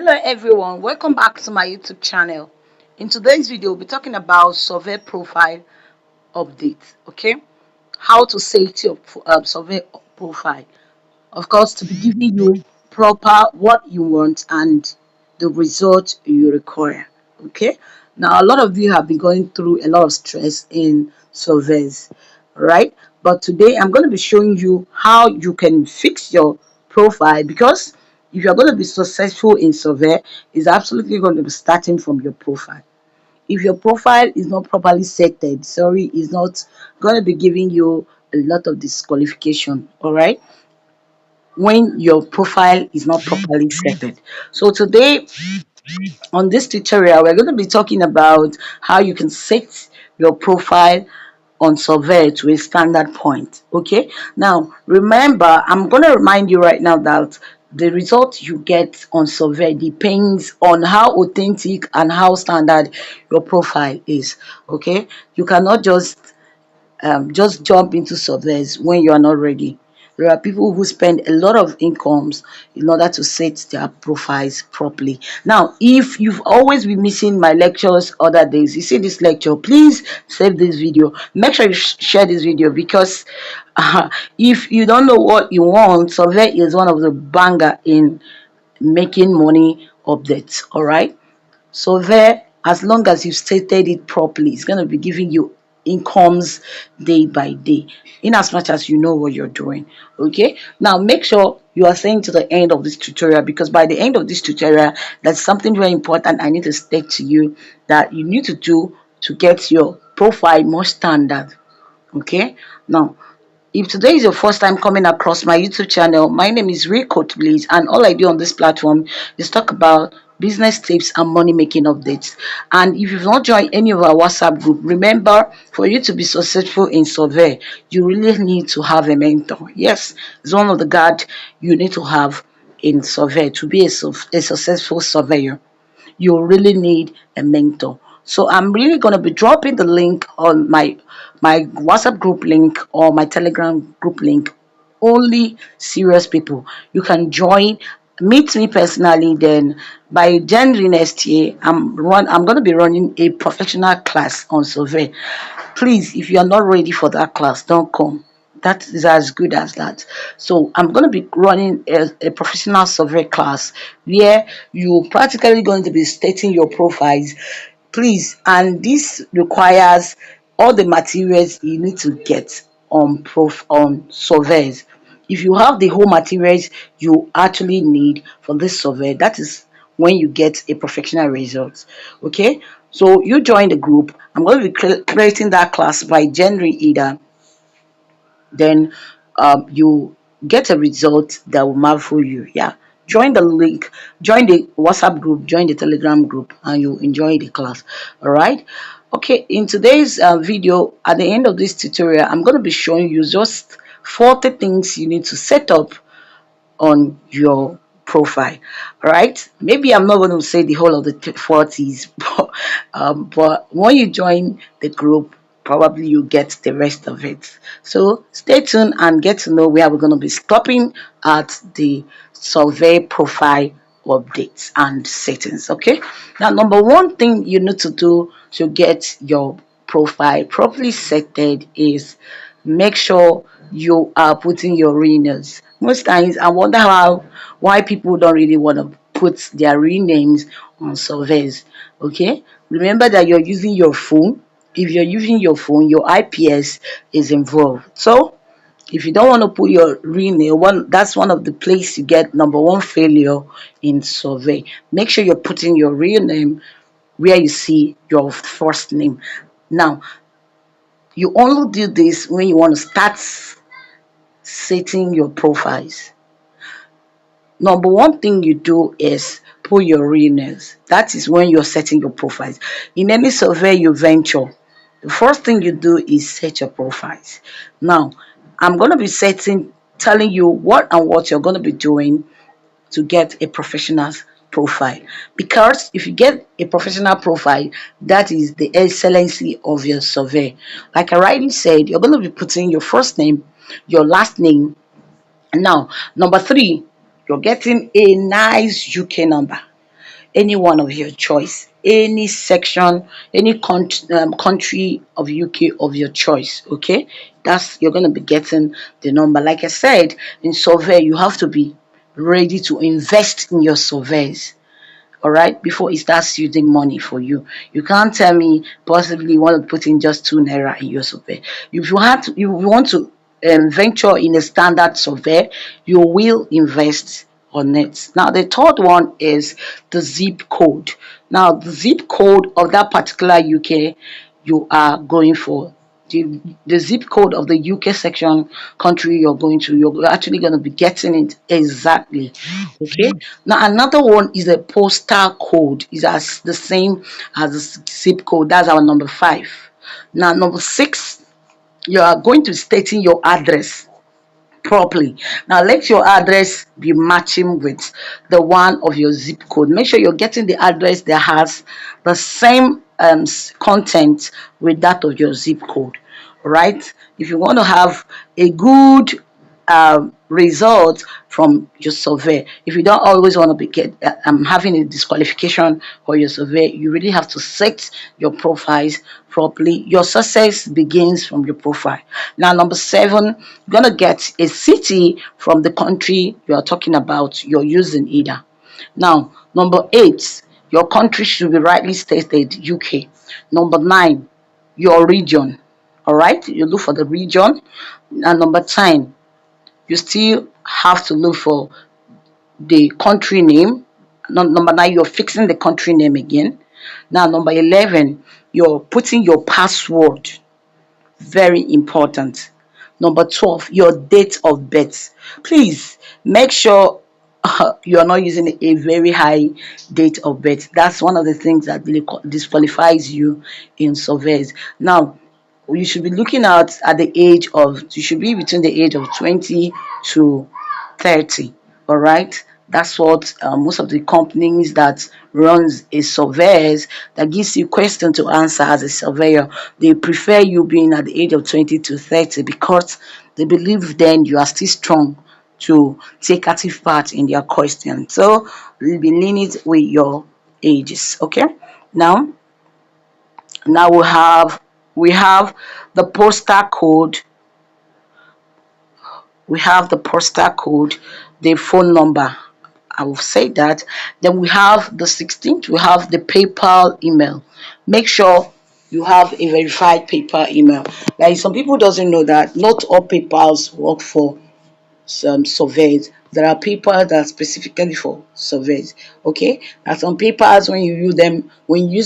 Hello everyone, welcome back to my YouTube channel. In today's video, we'll be talking about survey profile update. Okay, how to set your survey profile. Of course, to be giving you proper what you want and the result you require. Okay, now a lot of you have been going through a lot of stress in surveys, right? But today I'm going to be showing you how you can fix your profile, because if you're going to be successful in survey, it's absolutely going to be starting from your profile. If your profile is not properly setted, sorry, is not going to be giving you a lot of disqualification. All right, when your profile is not properly setted. So today on this tutorial, we're going to be talking about how you can set your profile on survey to a standard point. Okay, now remember, I'm going to remind you right now that the result you get on survey depends on how authentic and how standard your profile is. Okay, you cannot just jump into surveys when you are not ready. There are people who spend a lot of incomes in order to set their profiles properly. Now, if you've always been missing my lectures other days, you see this lecture, please save this video. Make sure you share this video, because if you don't know what you want, survey is one of the banger in making money updates. All right. So there, as long as you stated it properly, it's going to be giving you incomes day by day, in as much as you know what you're doing. Okay. Now make sure you are staying to the end of this tutorial, because by the end of this tutorial, there's something very important I need to state to you that you need to do to get your profile more standard. Okay. Now, if today is your first time coming across my YouTube channel, my name is Rico, please, and all I do on this platform is talk about business tips and money making updates. And if you've not joined any of our WhatsApp group, remember, for you to be successful in survey, you really need to have a mentor. Yes, it's one of the guard you need to have in survey to be a successful surveyor. You really need a mentor. So I'm really going to be dropping the link on my WhatsApp group link or my Telegram group link. Only serious people you can join. Meet me personally. Then by January next year, I'm going to be running a professional class on survey. Please, if you are not ready for that class, don't come. That is as good as that. So I'm going to be running a professional survey class where you practically going to be stating your profiles, please. And this requires all the materials you need to get on surveys. If you have the whole materials you actually need for this survey, that is when you get a professional result. Okay, so you join the group. I'm going to be creating that class by January either. Then you get a result that will marvel you. Yeah, join the link, join the WhatsApp group, join the Telegram group, and you enjoy the class. All right. Okay, in today's video, at the end of this tutorial, I'm going to be showing you just 40 things you need to set up on your profile. All right, maybe I'm not going to say the whole of the 40s, but when you join the group, probably you get the rest of it. So stay tuned and get to know where we're going to be stopping at the survey profile updates and settings. Okay, now number one thing you need to do to get your profile properly setted is make sure you are putting your real names. Most times I wonder why people don't really want to put their real names on surveys. Okay, remember that you're using your phone. If you're using your phone, your IPS is involved. So if you don't want to put your real name, that's one of the place you get number one failure in survey. Make sure you're putting your real name where you see your first name. Now, you only do this when you want to start setting your profiles. Number one thing you do is put your real names. That is when you're setting your profiles. In any survey you venture, the first thing you do is set your profiles. Now, I'm going to be telling you what and what you're going to be doing to get a professional profile. Because if you get a professional profile, that is the excellency of your survey. Like I rightly said, you're going to be putting your first name, your last name. Now, number three, you're getting a nice UK number. any one of your choice, any section, any country of UK of your choice. Okay, that's you're gonna be getting the number. Like I said, in survey, you have to be ready to invest in your surveys, all right, before it starts using money for you. You can't tell me possibly you want to put in just 2 naira in your survey. If you have to, you want to venture in a standard survey, you will invest on it. Now the third one is the zip code. Now the zip code of that particular UK you are going for, the zip code of the UK section country you're going to, you're actually going to be getting it exactly. Okay. Now another one is a postal code. Is as the same as the zip code. That's our number five. Now number six, you are going to be stating your address properly. Now let your address be matching with the one of your zip code. Make sure you're getting the address that has the same content with that of your zip code. Right? If you want to have a good result from your survey, if you don't always want to be having a disqualification for your survey, you really have to set your profiles properly. Your success begins from your profile. Now number seven, you're gonna get a city from the country you are talking about, you're using either. Now number eight, your country should be rightly stated UK. Number nine, your region. All right, you look for the region. And number 10, you still have to look for the country name. Number 9, you're fixing the country name again. Now number 11, you're putting your password. Very important. Number 12, your date of birth. Please make sure you are not using a very high date of birth. That's one of the things that really disqualifies you in surveys. Now you should be looking at the age of, you should be between the age of 20 to 30. All right, that's what most of the companies that runs a surveys, that gives you question to answer as a surveyor, they prefer you being at the age of 20 to 30 because they believe then you are still strong to take active part in their question. So we'll be leaning with your ages. Okay, now we have the postal code, the phone number. I will say that. Then we have the 16th, we have the PayPal email. Make sure you have a verified PayPal email. Like some people doesn't know that not all PayPals work for some surveys. There are PayPal that are specifically for surveys. Okay, and some PayPals when you use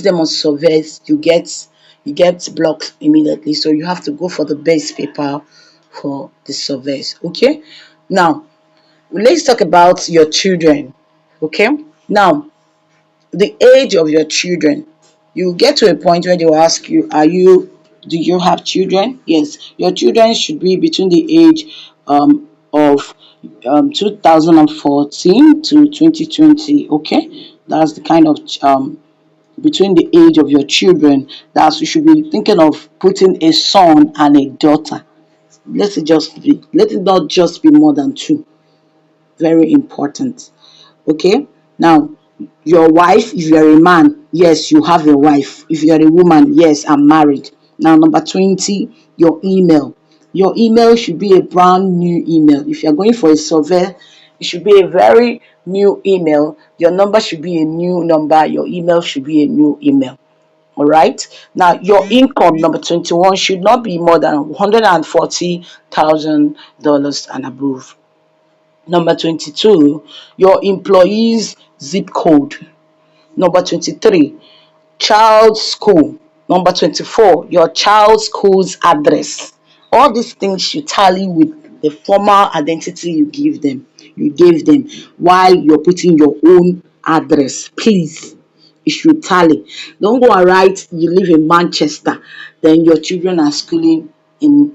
them on surveys, you get blocked immediately. So you have to go for the base PayPal for the surveys. Okay, now let's talk about your children. Okay, now the age of your children, you get to a point where they will ask you, do you have children? Yes, your children should be between the age of 2014 to 2020. Okay, that's the kind of between the age of your children. That's, you should be thinking of putting a son and a daughter. Let it not just be more than two. Very important. Okay, now your wife, if you're a man, yes, you have a wife. If you're a woman, yes, I'm married. Now number 20, your email should be a brand new email. If you're going for a survey, it should be a very new email. Your number should be a new number, your email should be a new email. All right, now your income, number 21, should not be more than $140,000 and above. Number 22, your employee's zip code. Number 23, child's school. Number 24, your child's school's address. All these things should tally with the formal identity you gave them while you're putting your own address. Please, it should tally. Don't go and write you live in Manchester, then your children are schooling in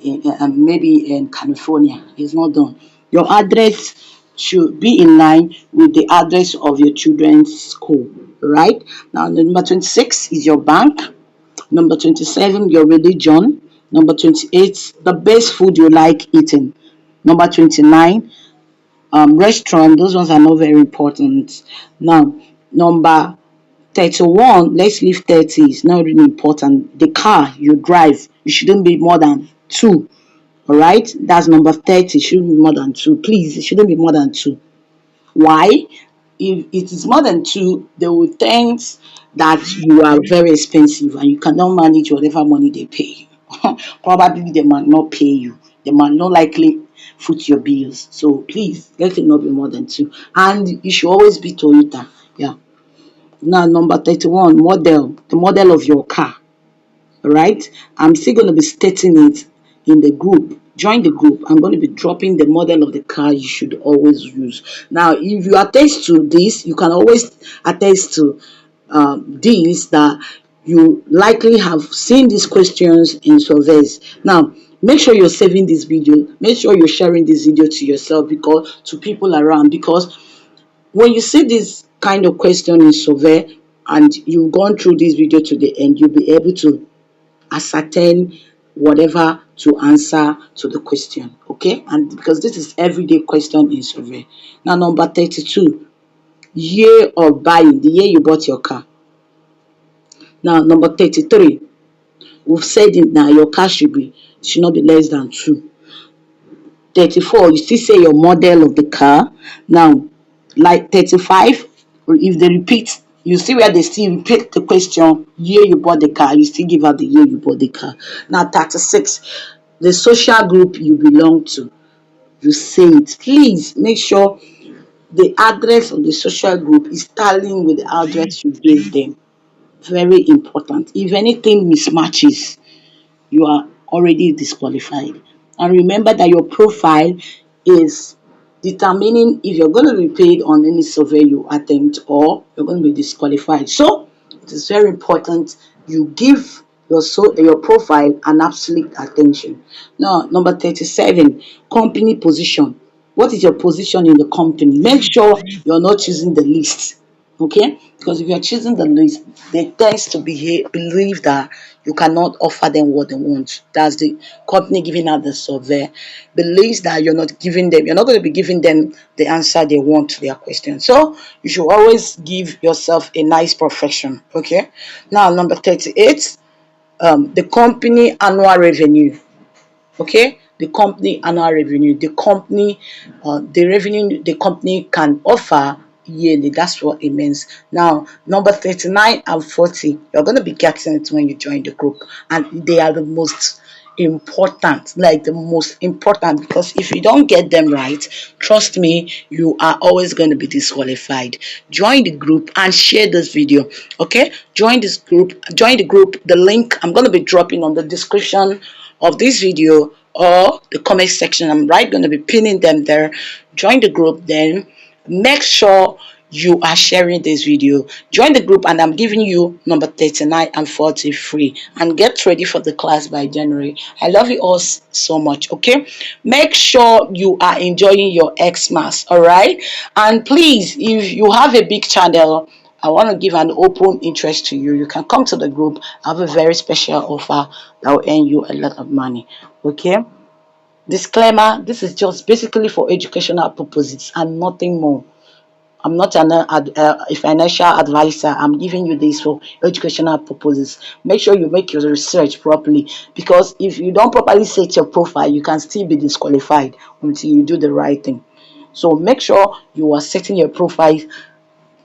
maybe in California. It's not done. Your address should be in line with the address of your children's school. Right? Now, number 26 is your bank. Number 27, your religion. Number 28, the best food you like eating. Number 29, restaurant. Those ones are not very important. Now, Number 31, let's leave 30, it's not really important. The car you drive, you shouldn't be more than two. All right, that's number 30. It shouldn't be more than two. Please, it shouldn't be more than two. Why? If it is more than two, they will think that you are very expensive and you cannot manage whatever money they pay you. Probably they might not pay you. They might not likely foot your bills. So please let it not be more than two. And it should always be Toyota. Yeah. Now number 31, model, the model of your car. Right? I'm still going to be stating it in the group. Join the group. I'm going to be dropping the model of the car you should always use. Now, if you attest to this, you can always attest to this, that you likely have seen these questions in surveys. Now, make sure you're saving this video. Make sure you're sharing this video to yourself, because to people around, because when you see this kind of question in survey and you've gone through this video to the end, you'll be able to ascertain whatever to answer to the question. Okay, and because this is everyday question in survey. Now number 32, year of buying, the year you bought your car. Now number 33, we've said it now, your car should not be less than two. 34, you still say your model of the car. Now like 35, if they repeat, you see where they still repeat the question, year you bought the car, you still give out the year you bought the car. Now 36, the social group you belong to, you say it. Please make sure the address of the social group is tallying with the address you gave them. Very important. If anything mismatches, you are already disqualified. And remember that your profile is determining if you're going to be paid on any survey you attempt or you're going to be disqualified. So it is very important you give your profile an absolute attention. Now, number 37, company position. What is your position in the company? Make sure you're not choosing the list. Okay, because if you're choosing the list, they tend to believe that you cannot offer them what they want. That's the company giving out the survey believes that you're not going to be giving them the answer they want to their question. So you should always give yourself a nice profession. Okay, now number 38, the company annual revenue. Okay, the company annual revenue, the revenue the company can offer yearly. That's what it means. Now number 39 and 40, you're going to be getting it when you join the group, and they are the most important, like the most important, because if you don't get them right, trust me, you are always going to be disqualified. Join the group and share this video. Okay, join the group. The link I'm going to be dropping on the description of this video or the comment section. I'm going to be pinning them there. Join the group, then make sure you are sharing this video. Join the group, and I'm giving you number 39 and 40 free, and get ready for the class by January. I love you all so much. Okay, make sure you are enjoying your Xmas. All right, and please, if you have a big channel, I want to give an open interest to you. You can come to the group. I have a very special offer that will earn you a lot of money. Okay. Disclaimer: this is just basically for educational purposes and nothing more. I'm not a financial advisor. I'm giving you this for educational purposes. Make sure you make your research properly, because if you don't properly set your profile, you can still be disqualified until you do the right thing. So make sure you are setting your profile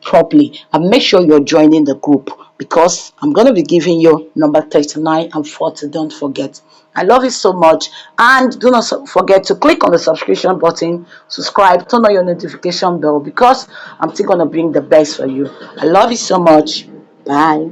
properly, and make sure you're joining the group, because I'm going to be giving you number 39 and 40. Don't forget. I love you so much, and do not forget to click on the subscription button, subscribe, turn on your notification bell, because I'm still going to bring the best for you. I love you so much. Bye.